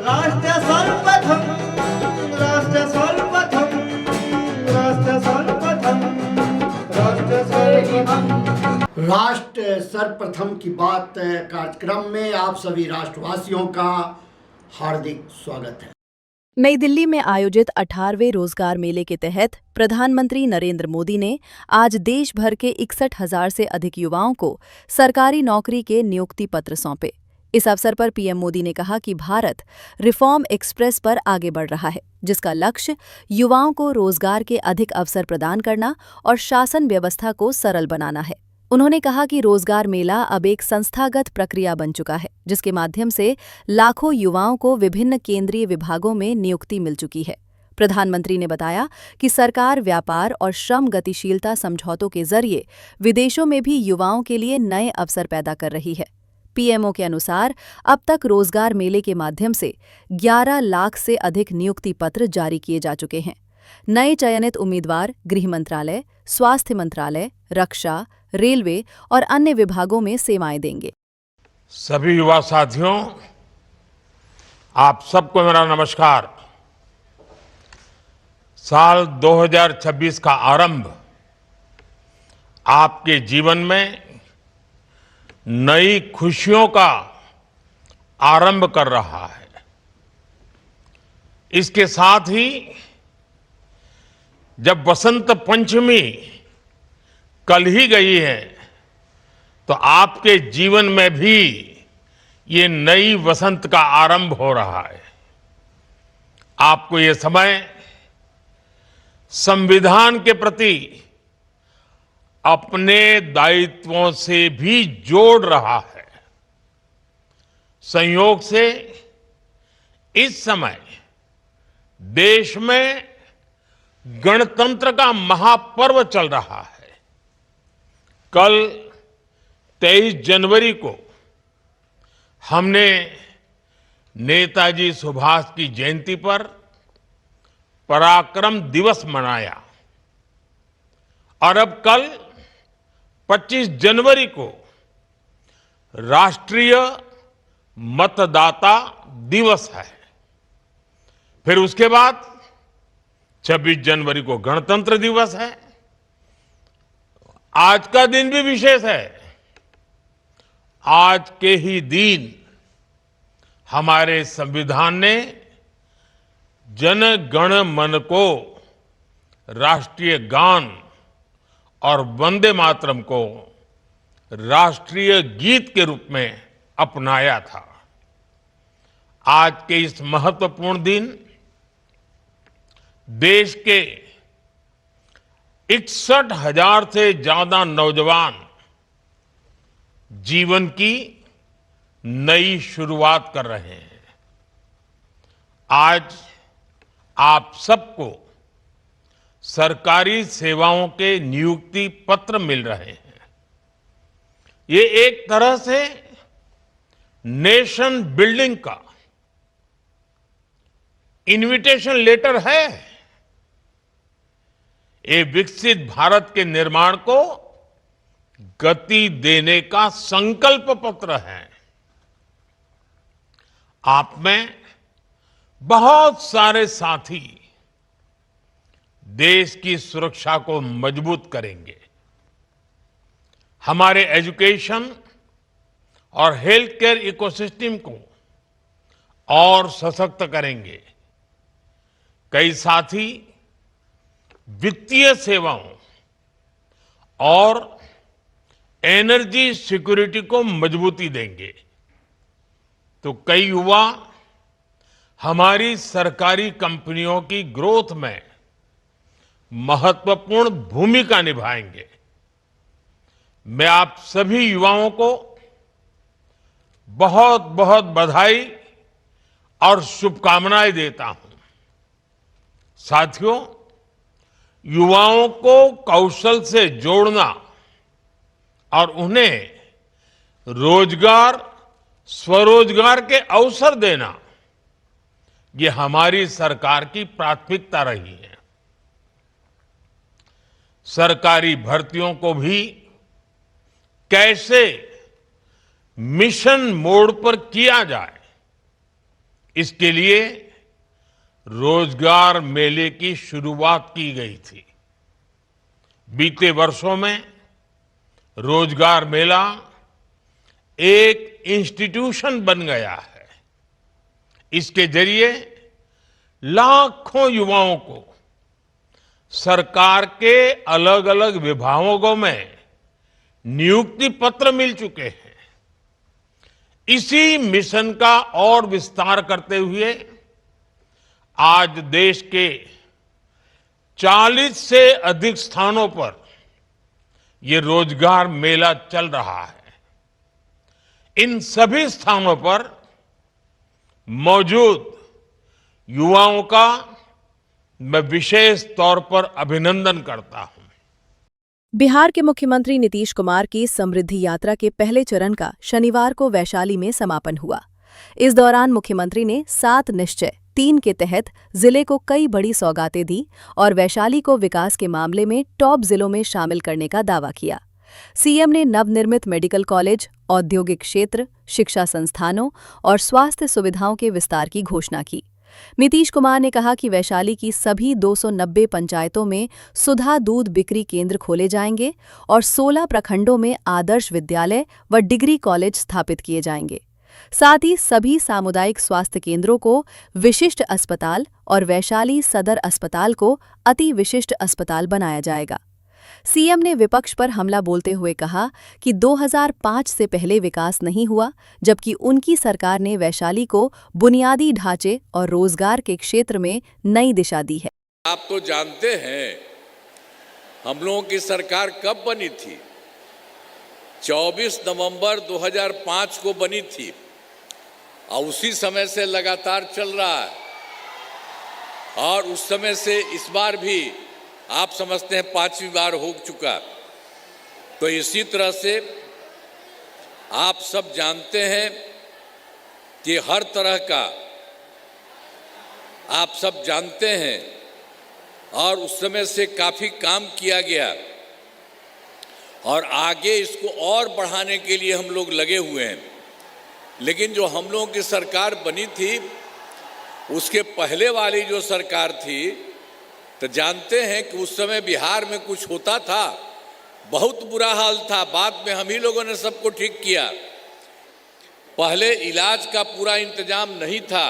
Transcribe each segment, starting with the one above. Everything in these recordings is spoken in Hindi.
राष्ट्र सर्वप्रथम, राष्ट्र सर्वप्रथम, राष्ट्र सर्वप्रथम, राष्ट्र सर्वप्रथम। राष्ट्र सर्वप्रथम की बात कार्यक्रम में आप सभी राष्ट्रवासियों का हार्दिक स्वागत है। नई दिल्ली में आयोजित 18वें रोजगार मेले के तहत प्रधानमंत्री नरेंद्र मोदी ने आज देश भर के 61,000 से अधिक युवाओं को सरकारी नौकरी के नियुक्ति पत्र सौंपे। इस अवसर पर पीएम मोदी ने कहा कि भारत रिफॉर्म एक्सप्रेस पर आगे बढ़ रहा है, जिसका लक्ष्य युवाओं को रोजगार के अधिक अवसर प्रदान करना और शासन व्यवस्था को सरल बनाना है। उन्होंने कहा कि रोजगार मेला अब एक संस्थागत प्रक्रिया बन चुका है, जिसके माध्यम से लाखों युवाओं को विभिन्न केंद्रीय विभागों में नियुक्ति मिल चुकी है। प्रधानमंत्री ने बताया कि सरकार व्यापार और श्रम गतिशीलता समझौतों के जरिए विदेशों में भी युवाओं के लिए नए अवसर पैदा कर रही है। पीएमओ के अनुसार अब तक रोजगार मेले के माध्यम से 11 लाख से अधिक नियुक्ति पत्र जारी किए जा चुके हैं। नए चयनित उम्मीदवार गृह मंत्रालय, स्वास्थ्य मंत्रालय, रक्षा, रेलवे और अन्य विभागों में सेवाएं देंगे। सभी युवा साथियों, आप सबको मेरा नमस्कार। साल 2026 का आरंभ आपके जीवन में नई खुशियों का आरंभ कर रहा है। इसके साथ ही जब बसंत पंचमी कल ही गई है, तो आपके जीवन में भी ये नई वसंत का आरंभ हो रहा है। आपको ये समय संविधान के प्रति अपने दायित्वों से भी जोड़ रहा है। संयोग से इस समय देश में गणतंत्र का महापर्व चल रहा है। कल 23 जनवरी को हमने नेताजी सुभाष की जयंती पर पराक्रम दिवस मनाया और अब कल 25 जनवरी को राष्ट्रीय मतदाता दिवस है। फिर उसके बाद 26 जनवरी को गणतंत्र दिवस है। आज का दिन भी विशेष है। आज के ही दिन हमारे संविधान ने जन गण मन को राष्ट्रीय गान और वंदे मातरम को राष्ट्रीय गीत के रूप में अपनाया था। आज के इस महत्वपूर्ण दिन देश के 61,000 से ज्यादा नौजवान जीवन की नई शुरुआत कर रहे हैं। आज आप सबको सरकारी सेवाओं के नियुक्ति पत्र मिल रहे हैं। ये एक तरह से नेशन बिल्डिंग का इनविटेशन लेटर है। ये विकसित भारत के निर्माण को गति देने का संकल्प पत्र है। आप में बहुत सारे साथी देश की सुरक्षा को मजबूत करेंगे, हमारे एजुकेशन और हेल्थ केयर इकोसिस्टम को और सशक्त करेंगे। कई साथी वित्तीय सेवाओं और एनर्जी सिक्योरिटी को मजबूती देंगे, तो कई युवा हमारी सरकारी कंपनियों की ग्रोथ में महत्वपूर्ण भूमिका निभाएंगे। मैं आप सभी युवाओं को बहुत बहुत बधाई और शुभकामनाएं देता हूं। साथियों, युवाओं को कौशल से जोड़ना और उन्हें रोजगार, स्वरोजगार के अवसर देना, ये हमारी सरकार की प्राथमिकता रही है। सरकारी भर्तियों को भी कैसे मिशन मोड पर किया जाए, इसके लिए रोजगार मेले की शुरुआत की गई थी। बीते वर्षों में रोजगार मेला एक इंस्टीट्यूशन बन गया है। इसके जरिए लाखों युवाओं को सरकार के अलग अलग विभागों में नियुक्ति पत्र मिल चुके हैं। इसी मिशन का और विस्तार करते हुए आज देश के 40 से अधिक स्थानों पर ये रोजगार मेला चल रहा है। इन सभी स्थानों पर मौजूद युवाओं का मैं विशेष तौर पर अभिनंदन करता हूं। बिहार के मुख्यमंत्री नीतीश कुमार की समृद्धि यात्रा के पहले चरण का शनिवार को वैशाली में समापन हुआ। इस दौरान मुख्यमंत्री ने 7 निश्चय 3 के तहत जिले को कई बड़ी सौगातें दी और वैशाली को विकास के मामले में टॉप जिलों में शामिल करने का दावा किया। सीएम ने नवनिर्मित मेडिकल कॉलेज, औद्योगिक क्षेत्र, शिक्षा संस्थानों और स्वास्थ्य सुविधाओं के विस्तार की घोषणा की। नीतीश कुमार ने कहा कि वैशाली की सभी 290 पंचायतों में सुधा दूध बिक्री केंद्र खोले जाएंगे और 16 प्रखंडों में आदर्श विद्यालय व डिग्री कॉलेज स्थापित किए जाएंगे। साथ ही सभी सामुदायिक स्वास्थ्य केंद्रों को विशिष्ट अस्पताल और वैशाली सदर अस्पताल को अति विशिष्ट अस्पताल बनाया जाएगा। सीएम ने विपक्ष पर हमला बोलते हुए कहा कि 2005 से पहले विकास नहीं हुआ, जबकि उनकी सरकार ने वैशाली को बुनियादी ढांचे और रोजगार के क्षेत्र में नई दिशा दी है। आप तो जानते हैं हम लोगों की सरकार कब बनी थी? 24 नवंबर 2005 को बनी थी और उसी समय से लगातार चल रहा है। और उस समय से इस बार भी आप समझते हैं 5वीं बार हो चुका। तो इसी तरह से आप सब जानते हैं कि हर तरह का आप सब जानते हैं और उस समय से काफ़ी काम किया गया और आगे इसको और बढ़ाने के लिए हम लोग लगे हुए हैं। लेकिन जो हम लोगों की सरकार बनी थी उसके पहले वाली जो सरकार थी, तो जानते हैं कि उस समय बिहार में कुछ होता था, बहुत बुरा हाल था। बाद में हम ही लोगों ने सबको ठीक किया। पहले इलाज का पूरा इंतजाम नहीं था,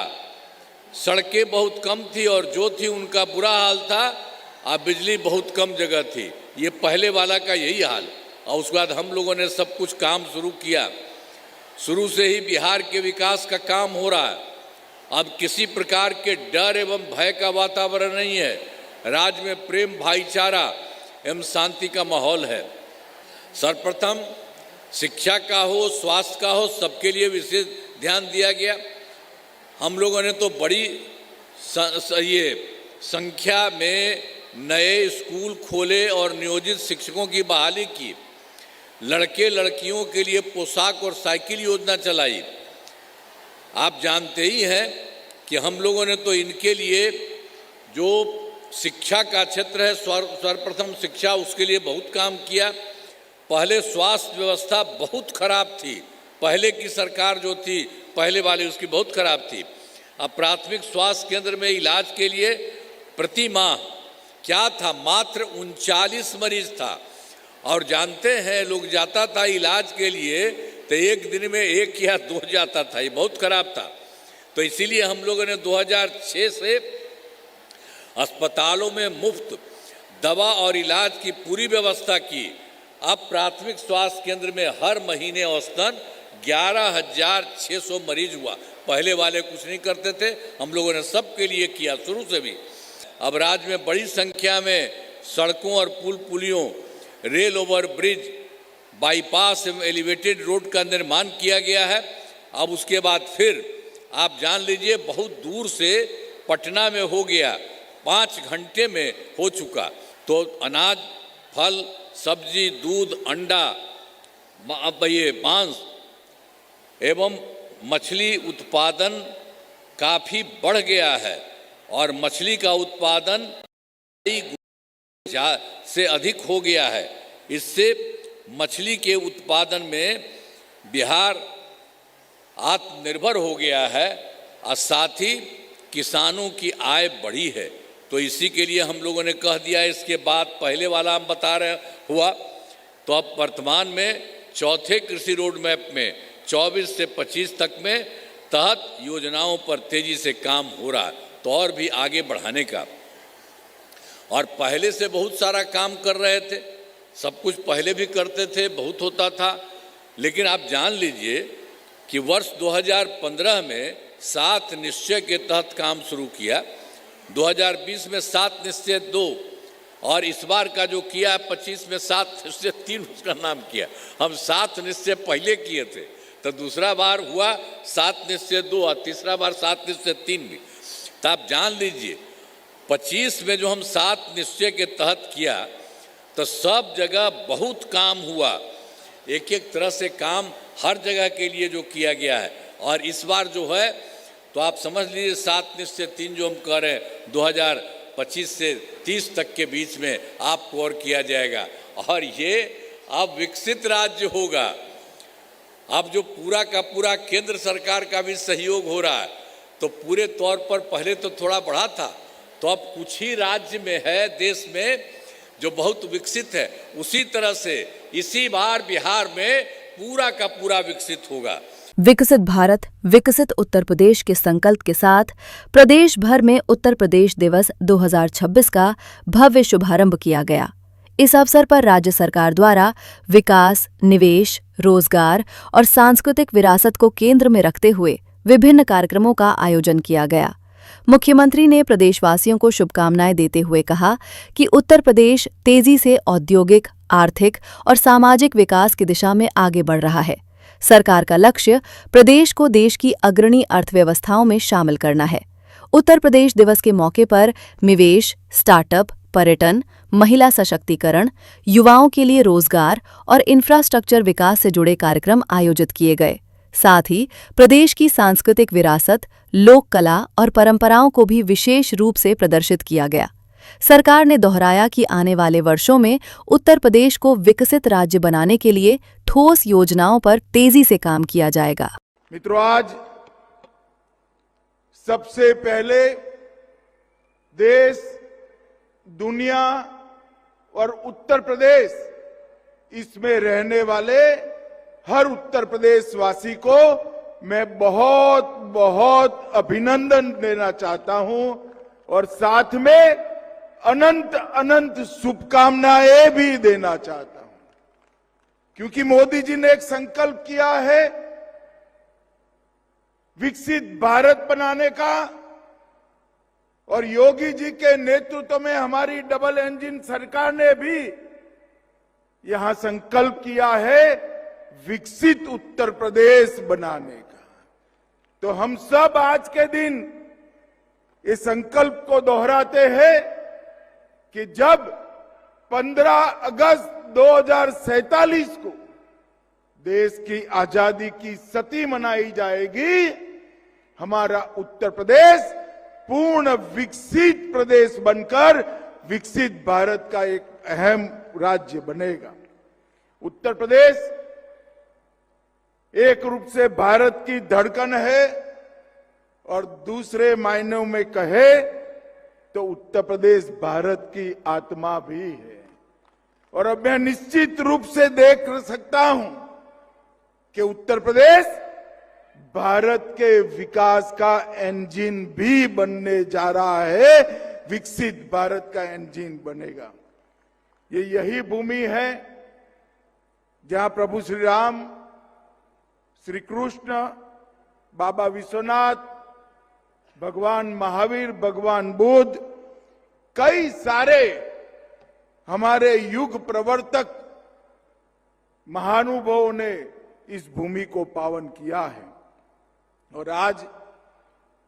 सड़कें बहुत कम थी और जो थी उनका बुरा हाल था, और बिजली बहुत कम जगह थी। ये पहले वाला का यही हाल। और उसके बाद हम लोगों ने सब कुछ काम शुरू किया। शुरू से ही बिहार के विकास का काम हो रहा है। अब किसी प्रकार के डर एवं भय का वातावरण नहीं है। राज्य में प्रेम, भाईचारा एवं शांति का माहौल है। सर्वप्रथम शिक्षा का हो, स्वास्थ्य का हो, सबके लिए विशेष ध्यान दिया गया। हम लोगों ने तो बड़ी संख्या में नए स्कूल खोले और नियोजित शिक्षकों की बहाली की। लड़के लड़कियों के लिए पोशाक और साइकिल योजना चलाई। आप जानते ही हैं कि हम लोगों ने तो इनके लिए जो शिक्षा का क्षेत्र है, सर्वप्रथम शिक्षा, उसके लिए बहुत काम किया। पहले स्वास्थ्य व्यवस्था बहुत खराब थी। पहले की सरकार जो थी, पहले वाली, उसकी बहुत खराब थी। अब प्राथमिक स्वास्थ्य केंद्र में इलाज के लिए प्रति माह क्या था, मात्र 39 मरीज था। और जानते हैं लोग जाता था इलाज के लिए तो एक दिन में 1 या 2 जाता था। ये बहुत खराब था। तो इसीलिए हम लोगों ने 2006 से अस्पतालों में मुफ्त दवा और इलाज की पूरी व्यवस्था की। अब प्राथमिक स्वास्थ्य केंद्र में हर महीने औसतन 11,600 मरीज हुआ। पहले वाले कुछ नहीं करते थे, हम लोगों ने सबके लिए किया शुरू से भी। अब राज्य में बड़ी संख्या में सड़कों और पुल पुलियों, रेल ओवर ब्रिज, बाईपास एवं एलिवेटेड रोड का निर्माण किया गया है। अब उसके बाद फिर आप जान लीजिए बहुत दूर से पटना में हो गया, 5 घंटे में हो चुका। तो अनाज, फल, सब्जी, दूध, अंडा, ये मांस एवं मछली उत्पादन काफ़ी बढ़ गया है और मछली का उत्पादन से अधिक हो गया है। इससे मछली के उत्पादन में बिहार आत्मनिर्भर हो गया है और साथ ही किसानों की आय बढ़ी है। तो इसी के लिए हम लोगों ने कह दिया, इसके बाद पहले वाला हम बता रहे हुआ, तो अब वर्तमान में चौथे कृषि रोड मैप में 24 से 25 तक में तहत योजनाओं पर तेजी से काम हो रहा है, तो और भी आगे बढ़ाने का। और पहले से बहुत सारा काम कर रहे थे, सब कुछ पहले भी करते थे, बहुत होता था, लेकिन आप जान लीजिए कि वर्ष 2015 में 7 निश्चय के तहत काम शुरू किया, 2020 में 7 निश्चय 2, और इस बार का जो किया 25 में 7 निश्चय 3 उसका नाम किया। हम 7 निश्चय पहले किए थे, तो दूसरा बार हुआ 7 निश्चय 2 और तीसरा बार 7 निश्चय 3 भी। तो आप जान लीजिए 25 में जो हम 7 निश्चय के तहत किया, तो सब जगह बहुत काम हुआ, एक एक तरह से काम हर जगह के लिए जो किया गया है। और इस बार जो है तो आप समझ लीजिए 7 निश्चय 3 जो हम कह रहे हैं 2025 से 30 तक के बीच में आपको और किया जाएगा। और ये अब विकसित राज्य होगा। अब जो पूरा का पूरा केंद्र सरकार का भी सहयोग हो रहा है, तो पूरे तौर पर पहले तो थोड़ा बढ़ा था, तो अब कुछ ही राज्य में है देश में जो बहुत विकसित है। उसी तरह से इसी बार बिहार में पूरा का पूरा विकसित होगा। विकसित भारत विकसित उत्तर प्रदेश के संकल्प के साथ प्रदेश भर में उत्तर प्रदेश दिवस 2026 का भव्य शुभारंभ किया गया। इस अवसर पर राज्य सरकार द्वारा विकास, निवेश, रोजगार और सांस्कृतिक विरासत को केंद्र में रखते हुए विभिन्न कार्यक्रमों का आयोजन किया गया। मुख्यमंत्री ने प्रदेशवासियों को शुभकामनाएं देते हुए कहा कि उत्तर प्रदेश तेजी से औद्योगिक, आर्थिक और सामाजिक विकास की दिशा में आगे बढ़ रहा है। सरकार का लक्ष्य प्रदेश को देश की अग्रणी अर्थव्यवस्थाओं में शामिल करना है। उत्तर प्रदेश दिवस के मौके पर निवेश, स्टार्टअप, पर्यटन, महिला सशक्तिकरण, युवाओं के लिए रोजगार और इंफ्रास्ट्रक्चर विकास से जुड़े कार्यक्रम आयोजित किए गए। साथ ही प्रदेश की सांस्कृतिक विरासत, लोक कला और परंपराओं को भी विशेष रूप से प्रदर्शित किया गया। सरकार ने दोहराया कि आने वाले वर्षों में उत्तर प्रदेश को विकसित राज्य बनाने के लिए ठोस योजनाओं पर तेजी से काम किया जाएगा। मित्रों, आज सबसे पहले देश, दुनिया और उत्तर प्रदेश, इसमें रहने वाले हर उत्तर प्रदेश वासी को मैं बहुत बहुत अभिनंदन देना चाहता हूं और साथ में अनंत अनंत शुभकामनाएं भी देना चाहता हूं, क्योंकि मोदी जी ने एक संकल्प किया है विकसित भारत बनाने का, और योगी जी के नेतृत्व में हमारी डबल इंजन सरकार ने भी यहां संकल्प किया है विकसित उत्तर प्रदेश बनाने का। तो हम सब आज के दिन इस संकल्प को दोहराते हैं कि जब 15 अगस्त 2047 को देश की आजादी की सदी मनाई जाएगी, हमारा उत्तर प्रदेश पूर्ण विकसित प्रदेश बनकर विकसित भारत का एक अहम राज्य बनेगा। उत्तर प्रदेश एक रूप से भारत की धड़कन है और दूसरे मायनों में कहे तो उत्तर प्रदेश भारत की आत्मा भी है। और अब मैं निश्चित रूप से देख सकता हूं कि उत्तर प्रदेश भारत के विकास का इंजन भी बनने जा रहा है, विकसित भारत का इंजन बनेगा। ये यही भूमि है जहां प्रभु श्री राम, श्री कृष्ण, बाबा विश्वनाथ, भगवान महावीर, भगवान बुद्ध, कई सारे हमारे युग प्रवर्तक महानुभावों ने इस भूमि को पावन किया है। और आज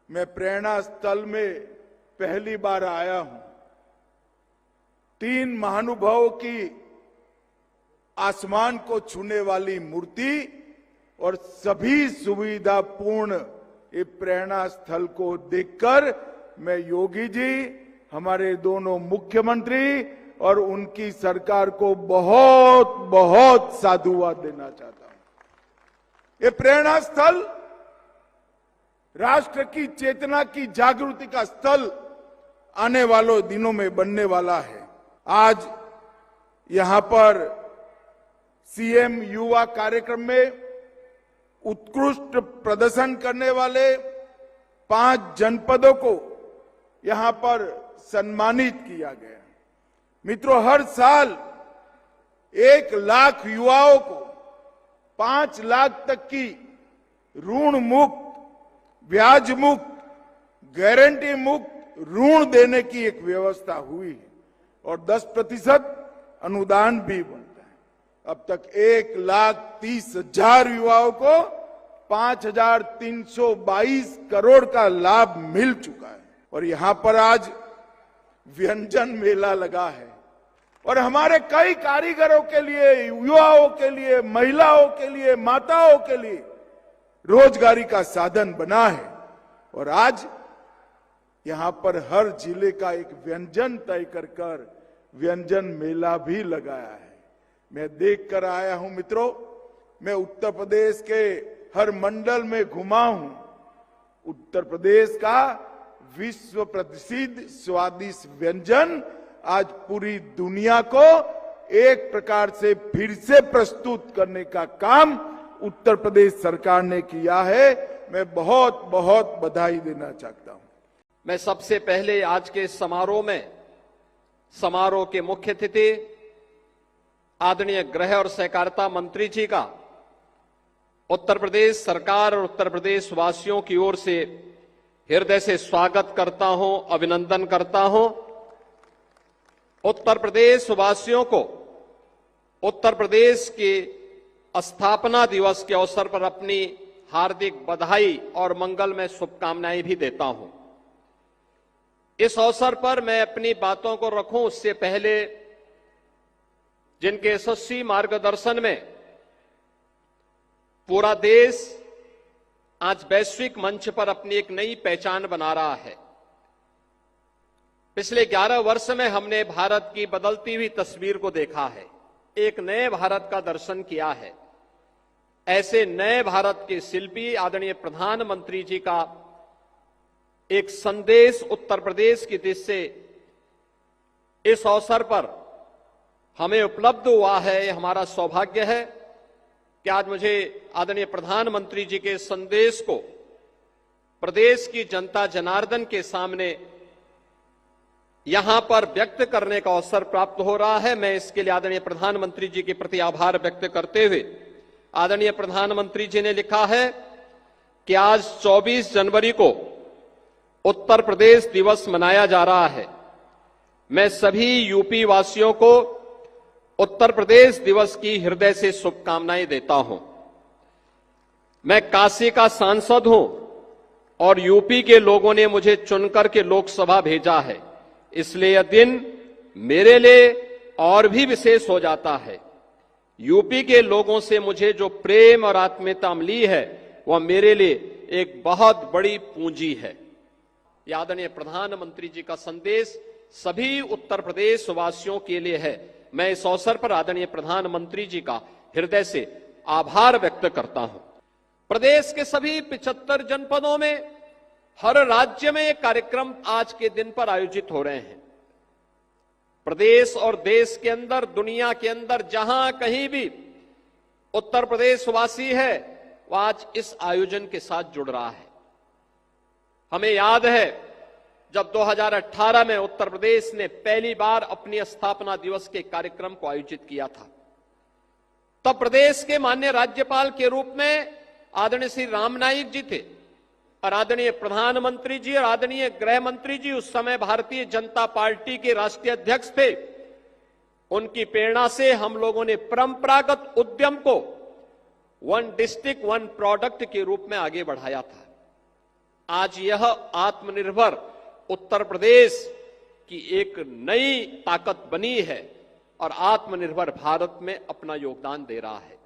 मैं प्रेरणा स्थल में पहली बार आया हूं। 3 महानुभावों की आसमान को छूने वाली मूर्ति और सभी सुविधापूर्ण ये प्रेरणा स्थल को देखकर मैं योगी जी, हमारे दोनों मुख्यमंत्री और उनकी सरकार को बहुत बहुत साधुवाद देना चाहता हूं। ये प्रेरणा स्थल राष्ट्र की चेतना की जागृति का स्थल आने वालों दिनों में बनने वाला है। आज यहां पर सीएम युवा कार्यक्रम में उत्कृष्ट प्रदर्शन करने वाले 5 जनपदों को यहां पर सम्मानित किया गया। मित्रों, हर साल 1 लाख युवाओं को 5 लाख तक की ऋण मुक्त, ब्याज मुक्त, गारंटी मुक्त ऋण देने की एक व्यवस्था हुई है और 10% अनुदान भी बनता है। अब तक 1,30,000 युवाओं को 5,322 करोड़ का लाभ मिल चुका है। और यहां पर आज व्यंजन मेला लगा है और हमारे कई कारीगरों के लिए, युवाओं के लिए, महिलाओं के लिए, माताओं के लिए रोजगारी का साधन बना है। और आज यहां पर हर जिले का एक व्यंजन तय कर व्यंजन मेला भी लगाया है। मैं देख कर आया हूं मित्रों, मैं उत्तर प्रदेश के हर मंडल में घुमा हूं। उत्तर प्रदेश का विश्व प्रसिद्ध स्वादिष्ट व्यंजन आज पूरी दुनिया को एक प्रकार से फिर से प्रस्तुत करने का काम उत्तर प्रदेश सरकार ने किया है। मैं बहुत बहुत बधाई देना चाहता हूं। मैं सबसे पहले आज के समारोह के मुख्य अतिथि आदरणीय गृह और सहकारिता मंत्री जी का उत्तर प्रदेश सरकार और उत्तर प्रदेश वासियों की ओर से हृदय से स्वागत करता हूं, अभिनंदन करता हूं। उत्तर प्रदेश वासियों को उत्तर प्रदेश के स्थापना दिवस के अवसर पर अपनी हार्दिक बधाई और मंगलमय शुभकामनाएं भी देता हूं। इस अवसर पर मैं अपनी बातों को रखूं उससे पहले जिनके यशस्वी मार्गदर्शन में पूरा देश आज वैश्विक मंच पर अपनी एक नई पहचान बना रहा है। पिछले 11 वर्ष में हमने भारत की बदलती हुई तस्वीर को देखा है, एक नए भारत का दर्शन किया है। ऐसे नए भारत के शिल्पी आदरणीय प्रधानमंत्री जी का एक संदेश उत्तर प्रदेश की दिशा से इस अवसर पर हमें उपलब्ध हुआ है। हमारा सौभाग्य है कि आज मुझे आदरणीय प्रधानमंत्री जी के संदेश को प्रदेश की जनता जनार्दन के सामने यहां पर व्यक्त करने का अवसर प्राप्त हो रहा है। मैं इसके लिए आदरणीय प्रधानमंत्री जी के प्रति आभार व्यक्त करते हुए, आदरणीय प्रधानमंत्री जी ने लिखा है कि आज 24 जनवरी को उत्तर प्रदेश दिवस मनाया जा रहा है। मैं सभी यूपी वासियों को उत्तर प्रदेश दिवस की हृदय से शुभकामनाएं देता हूं। मैं काशी का सांसद हूं और यूपी के लोगों ने मुझे चुनकर के लोकसभा भेजा है, इसलिए यह दिन मेरे लिए और भी विशेष हो जाता है। यूपी के लोगों से मुझे जो प्रेम और आत्मीयता मिली है वह मेरे लिए एक बहुत बड़ी पूंजी है। आदरणीय प्रधानमंत्री जी का संदेश सभी उत्तर प्रदेश वासियों के लिए है। मैं इस अवसर पर आदरणीय प्रधानमंत्री जी का हृदय से आभार व्यक्त करता हूं। प्रदेश के सभी 75 जनपदों में हर राज्य में ये कार्यक्रम आज के दिन पर आयोजित हो रहे हैं। प्रदेश और देश के अंदर, दुनिया के अंदर जहां कहीं भी उत्तर प्रदेश वासी है वह आज इस आयोजन के साथ जुड़ रहा है। हमें याद है जब 2018 में उत्तर प्रदेश ने पहली बार अपनी स्थापना दिवस के कार्यक्रम को आयोजित किया था, तब प्रदेश के माननीय राज्यपाल के रूप में आदरणीय श्री राम नाईक जी थे और आदरणीय प्रधानमंत्री जी और आदरणीय गृह मंत्री जी उस समय भारतीय जनता पार्टी के राष्ट्रीय अध्यक्ष थे। उनकी प्रेरणा से हम लोगों ने परंपरागत उद्यम को 1 डिस्ट्रिक्ट 1 प्रोडक्ट के रूप में आगे बढ़ाया था। आज यह आत्मनिर्भर उत्तर प्रदेश की एक नई ताकत बनी है और आत्मनिर्भर भारत में अपना योगदान दे रहा है।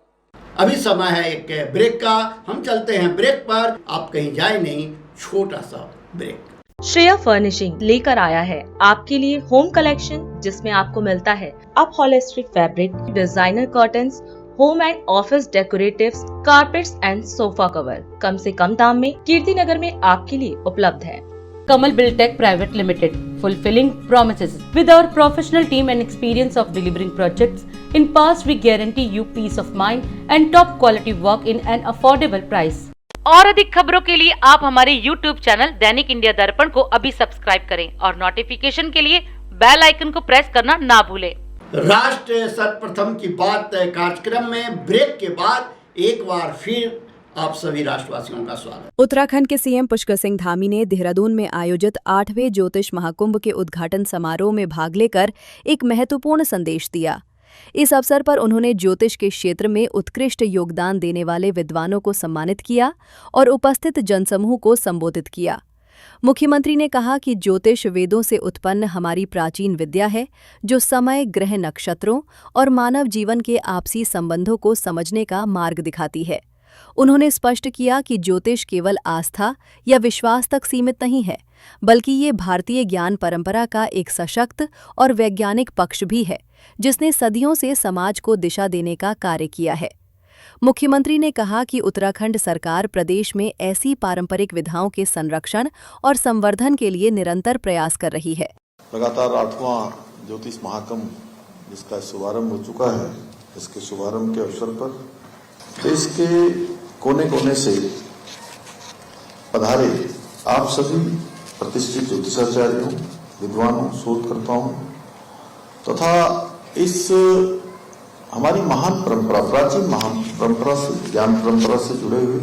अभी समय है एक ब्रेक का, हम चलते हैं ब्रेक पर। आप कहीं जाए नहीं, छोटा सा ब्रेक। श्रेया फर्निशिंग लेकर आया है आपके लिए होम कलेक्शन, जिसमें आपको मिलता है upholstery fabric, designer curtains, home and office decoratives, carpets and sofa cover कम से कम दाम में कीर्ति नगर में आपके लिए उपलब्ध है। Kamal Buildtech Private Limited, fulfilling promises. With our professional team and experience of delivering projects, in past we guarantee you peace of mind and top quality work in an affordable price. और अधिक खबरों के लिए आप हमारे YouTube चैनल दैनिक इंडिया दर्पण को अभी सब्सक्राइब करें और नोटिफिकेशन के लिए बेल आइकन को प्रेस करना ना भूलें। राष्ट्र सर्वप्रथम की बात कार्यक्रम में ब्रेक के बाद एक बार फिर आप सभी राष्ट्रवासियों का स्वागत। उत्तराखंड के सीएम पुष्कर सिंह धामी ने देहरादून में आयोजित 8वें ज्योतिष महाकुंभ के उद्घाटन समारोह में भाग लेकर एक महत्वपूर्ण संदेश दिया। इस अवसर पर उन्होंने ज्योतिष के क्षेत्र में उत्कृष्ट योगदान देने वाले विद्वानों को सम्मानित किया और उपस्थित जनसमूह को संबोधित किया। मुख्यमंत्री ने कहा कि ज्योतिष वेदों से उत्पन्न हमारी प्राचीन विद्या है, जो समय, ग्रह, नक्षत्रों और मानव जीवन के आपसी संबंधों को समझने का मार्ग दिखाती है। उन्होंने स्पष्ट किया कि ज्योतिष केवल आस्था या विश्वास तक सीमित नहीं है, बल्कि ये भारतीय ज्ञान परंपरा का एक सशक्त और वैज्ञानिक पक्ष भी है, जिसने सदियों से समाज को दिशा देने का कार्य किया है। मुख्यमंत्री ने कहा कि उत्तराखंड सरकार प्रदेश में ऐसी पारंपरिक विधाओं के संरक्षण और संवर्धन के लिए निरंतर प्रयास कर रही है। लगातार 8वां ज्योतिष महाकुंभ जिसका शुभारंभ हो चुका है, इसके शुभारंभ के अवसर पर देश के कोने कोने से पधारे आप सभी प्रतिष्ठित ज्योतिषाचार्यों, विद्वानों, शोधकर्ताओं तथा इस हमारी महान परंपरा, प्राचीन महान परंपरा से, ज्ञान परंपरा से जुड़े हुए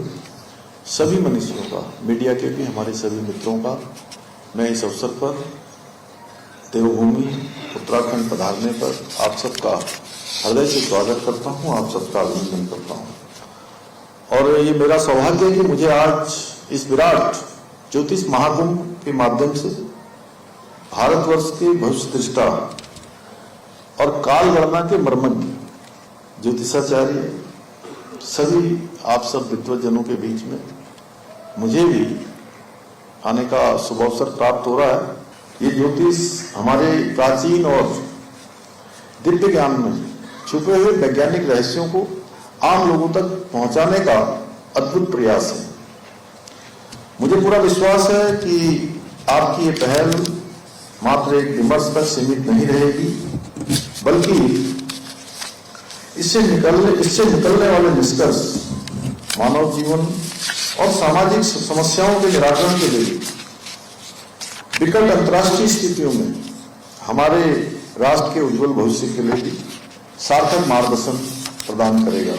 सभी मनुष्यों का, मीडिया के भी हमारे सभी मित्रों का मैं इस अवसर पर देवभूमि उत्तराखंड पधारने पर आप सबका हृदय से स्वागत करता हूं, आप सबका अभिनंदन करता हूं। और ये मेरा सौभाग्य है कि मुझे आज इस विराट ज्योतिष महाकुंभ के माध्यम से भारतवर्ष के भविष्य दृष्टा और काल गणना के मर्मज्ञ ज्योतिषाचार्य सभी आप सब विद्वजनों के बीच में मुझे भी आने का शुभ अवसर प्राप्त हो रहा है। ये ज्योतिष हमारे प्राचीन और दिव्य ज्ञान में छुपे हुए वैज्ञानिक रहस्यों को आम लोगों तक पहुंचाने का अद्भुत प्रयास है। मुझे पूरा विश्वास है कि आपकी ये पहल मात्र एक विमर्श तक सीमित नहीं रहेगी, बल्कि इससे निकलने वाले निष्कर्ष मानव जीवन और सामाजिक समस्याओं के निराकरण के लिए विकट अंतर्राष्ट्रीय स्थितियों में हमारे राष्ट्र के उज्जवल भविष्य के लिए भी सार्थक मार्गदर्शन प्रदान करेगा।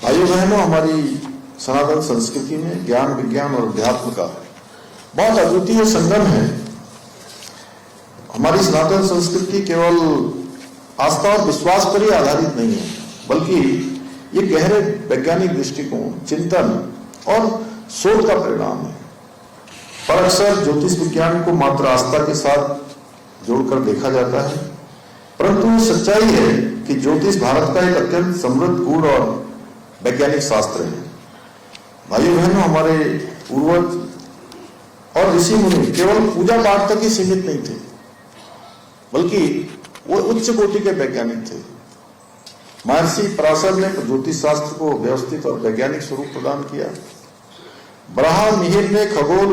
भाइयों बहनों, हमारी सनातन संस्कृति में ज्ञान, विज्ञान और अध्यात्म का बहुत अद्वितीय संगम है। हमारी सनातन संस्कृति केवल आस्था और विश्वास पर ही आधारित नहीं है, बल्कि ये गहरे वैज्ञानिक दृष्टिकोण, चिंतन और शोध का परिणाम है। पर अक्सर ज्योतिष विज्ञान को मात्र आस्था के साथ जोड़कर देखा जाता है, परंतु ये सच्चाई है कि ज्योतिष भारत का एक अत्यंत समृद्ध, गूढ़ और वैज्ञानिक शास्त्र है। भाइयों बहनों, हमारे पूर्वज और ऋषि मुनि केवल पूजा पाठ तक ही सीमित नहीं थे, बल्कि वो उच्च कोटि के वैज्ञानिक थे। महर्षि पराशर ने ज्योतिष शास्त्र को व्यवस्थित और वैज्ञानिक स्वरूप प्रदान किया। बराह मिहिर ने खगोल,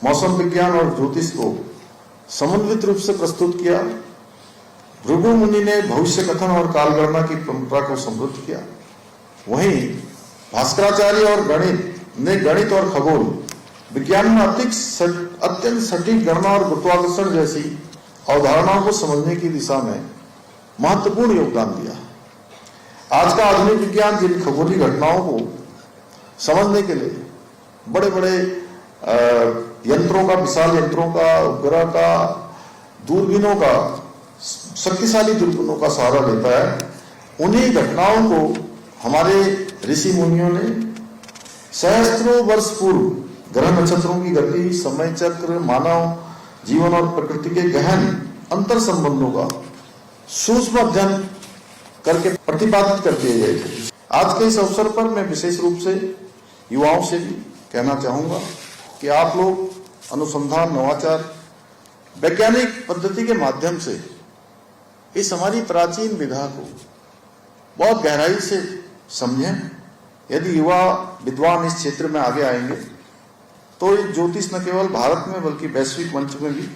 मौसम विज्ञान और ज्योतिष को समन्वित रूप से प्रस्तुत किया। भृगु मुनि ने भविष्य कथन और कालगणना की परंपरा को समृद्ध किया। वहीं भास्कराचार्य और गणित और खगोल विज्ञान में अत्यंत सटीक गणना और गुरुत्वाकर्षण जैसी अवधारणाओं को समझने की दिशा में महत्वपूर्ण योगदान दिया। आज का आधुनिक विज्ञान जिन खगोलीय घटनाओं को समझने के लिए बड़े बड़े यंत्रों का, विशाल यंत्रों का, उपग्रह का, दूरबीनों का, शक्तिशाली दूरबीनों का सहारा लेता है, उन्हीं घटनाओं को हमारे ऋषि मुनियों ने सहस्त्रों वर्ष पूर्व ग्रह नक्षत्रों की गति, समय चक्र, मानव जीवन और प्रकृति के गहन अंतर संबंधों का सूक्ष्म अध्ययन करके प्रतिपादित कर दिए गए थे। आज के इस अवसर पर मैं विशेष रूप से युवाओं से भी कहना चाहूंगा कि आप लोग अनुसंधान, नवाचार, वैज्ञानिक पद्धति के माध्यम से इस हमारी प्राचीन विधा को बहुत गहराई से समझें। यदि युवा विद्वान इस क्षेत्र में आगे आएंगे तो ये ज्योतिष न केवल भारत में बल्कि वैश्विक मंच में भी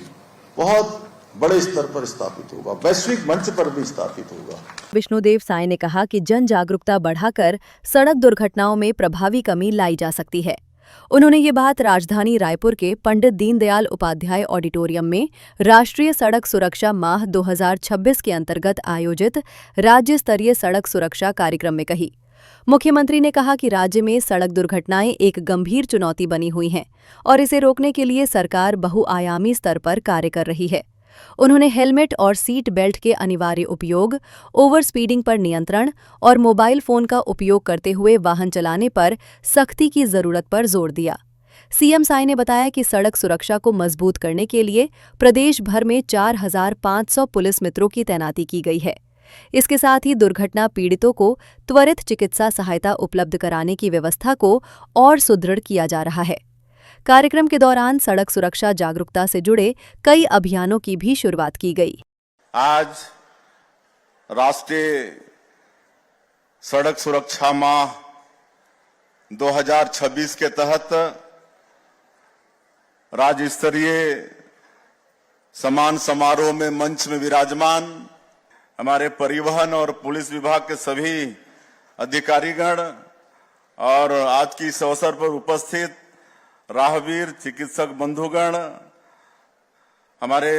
बहुत बड़े स्तर पर स्थापित होगा, वैश्विक मंच पर भी स्थापित होगा। विष्णुदेव साय ने कहा कि जन जागरूकता बढ़ाकर सड़क दुर्घटनाओं में प्रभावी कमी लाई जा सकती है। उन्होंने ये बात राजधानी रायपुर के पंडित दीनदयाल उपाध्याय ऑडिटोरियम में राष्ट्रीय सड़क सुरक्षा माह 2026 के अंतर्गत आयोजित राज्य स्तरीय सड़क सुरक्षा कार्यक्रम में कही। मुख्यमंत्री ने कहा कि राज्य में सड़क दुर्घटनाएं एक गंभीर चुनौती बनी हुई हैं और इसे रोकने के लिए सरकार बहुआयामी स्तर पर कार्य कर रही है। उन्होंने हेलमेट और सीट बेल्ट के अनिवार्य उपयोग, ओवर स्पीडिंग पर नियंत्रण और मोबाइल फोन का उपयोग करते हुए वाहन चलाने पर सख्ती की जरूरत पर जोर दिया। सीएम साय ने बताया कि सड़क सुरक्षा को मजबूत करने के लिए प्रदेश भर में 4,500 पुलिस मित्रों की तैनाती की गई है। इसके साथ ही दुर्घटना पीड़ितों को त्वरित चिकित्सा सहायता उपलब्ध कराने की व्यवस्था को और सुदृढ़ किया जा रहा है। कार्यक्रम के दौरान सड़क सुरक्षा जागरूकता से जुड़े कई अभियानों की भी शुरुआत की गई। आज राष्ट्रीय सड़क सुरक्षा माह 2026 के तहत राज्य स्तरीय सम्मान समारोह में मंच में विराजमान हमारे परिवहन और पुलिस विभाग के सभी अधिकारीगण और आज की इस अवसर पर उपस्थित राहगीर, चिकित्सक बंधुगण, हमारे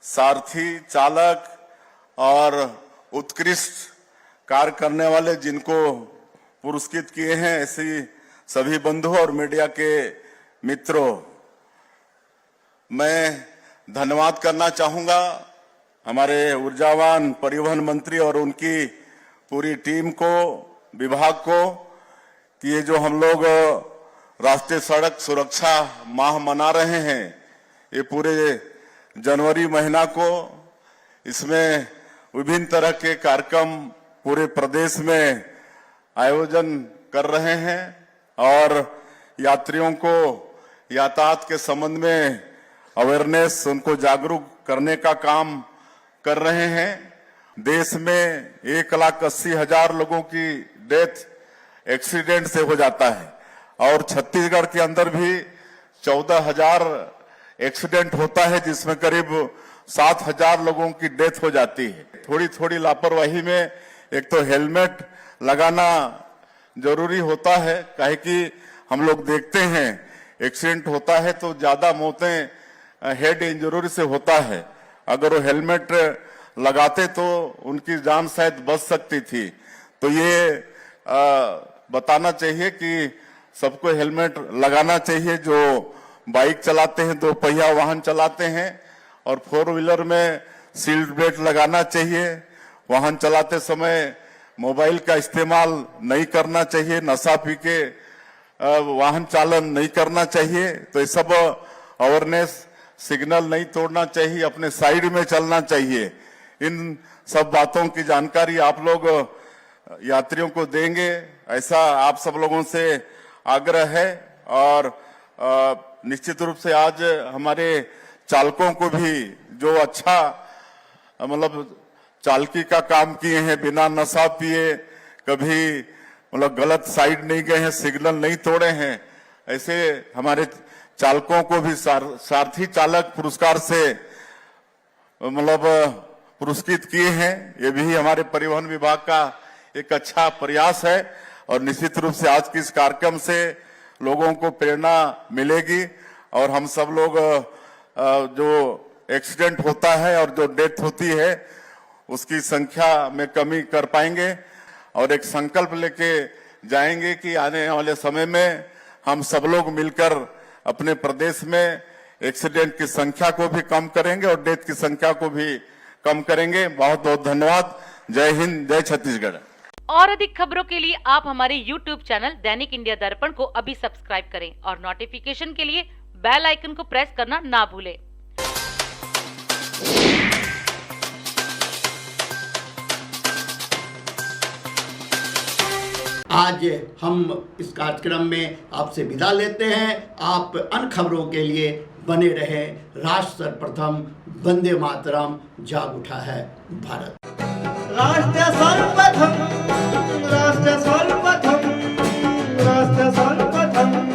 सारथी, चालक और उत्कृष्ट कार्य करने वाले जिनको पुरस्कृत किए हैं, ऐसी सभी बंधु और मीडिया के मित्रों, मैं धन्यवाद करना चाहूंगा हमारे ऊर्जावान परिवहन मंत्री और उनकी पूरी टीम को, विभाग को, कि ये जो हम लोग राष्ट्रीय सड़क सुरक्षा माह मना रहे हैं, ये पूरे जनवरी महीना को इसमें विभिन्न तरह के कार्यक्रम पूरे प्रदेश में आयोजन कर रहे हैं और यात्रियों को यातायात के संबंध में अवेयरनेस, उनको जागरूक करने का काम कर रहे हैं। देश में 1,80,000 लोगों की डेथ एक्सीडेंट से हो जाता है और छत्तीसगढ़ के अंदर भी 14,000 एक्सीडेंट होता है, जिसमें करीब 7,000 लोगों की डेथ हो जाती है। थोड़ी थोड़ी लापरवाही में एक तो हेलमेट लगाना जरूरी होता है, काहे कि हम लोग देखते हैं एक्सीडेंट होता है तो ज्यादा मौतें हेड इंजरी से होता है। अगर वो हेलमेट लगाते तो उनकी जान शायद बच सकती थी। तो ये बताना चाहिए कि सबको हेलमेट लगाना चाहिए, जो बाइक चलाते हैं, 2 पहिया वाहन चलाते हैं, और 4 व्हीलर में सीट बेल्ट लगाना चाहिए। वाहन चलाते समय मोबाइल का इस्तेमाल नहीं करना चाहिए, नशा पी के वाहन चालन नहीं करना चाहिए। तो ये सब अवेयरनेस, सिग्नल नहीं तोड़ना चाहिए, अपने साइड में चलना चाहिए। इन सब बातों की जानकारी आप लोग यात्रियों को देंगे, ऐसा आप सब लोगों से आग्रह है। और निश्चित रूप से आज हमारे चालकों को भी जो अच्छा मतलब चालकी का काम किए हैं, बिना नशा पिए, कभी मतलब गलत साइड नहीं गए हैं, सिग्नल नहीं तोड़े हैं, ऐसे हमारे चालकों को भी सारथी चालक पुरस्कार से मतलब पुरस्कृत किए हैं। ये भी हमारे परिवहन विभाग का एक अच्छा प्रयास है और निश्चित रूप से आज के इस कार्यक्रम से लोगों को प्रेरणा मिलेगी और हम सब लोग जो एक्सीडेंट होता है और जो डेथ होती है उसकी संख्या में कमी कर पाएंगे और एक संकल्प लेके जाएंगे कि आने वाले समय में हम सब लोग मिलकर अपने प्रदेश में एक्सीडेंट की संख्या को भी कम करेंगे और डेथ की संख्या को भी कम करेंगे। बहुत बहुत धन्यवाद। जय हिंद, जय छत्तीसगढ़। और अधिक खबरों के लिए आप हमारे YouTube चैनल दैनिक इंडिया दर्पण को अभी सब्सक्राइब करें और नोटिफिकेशन के लिए बेल आइकन को प्रेस करना ना भूलें। आज हम इस कार्यक्रम में आपसे विदा लेते हैं। आप अन्य खबरों के लिए बने रहें। राष्ट्र सर्वप्रथम, वंदे मातरम, जाग उठा है भारत। राष्ट्र सर्वप्रथम राष्ट्र सर्वप्रथम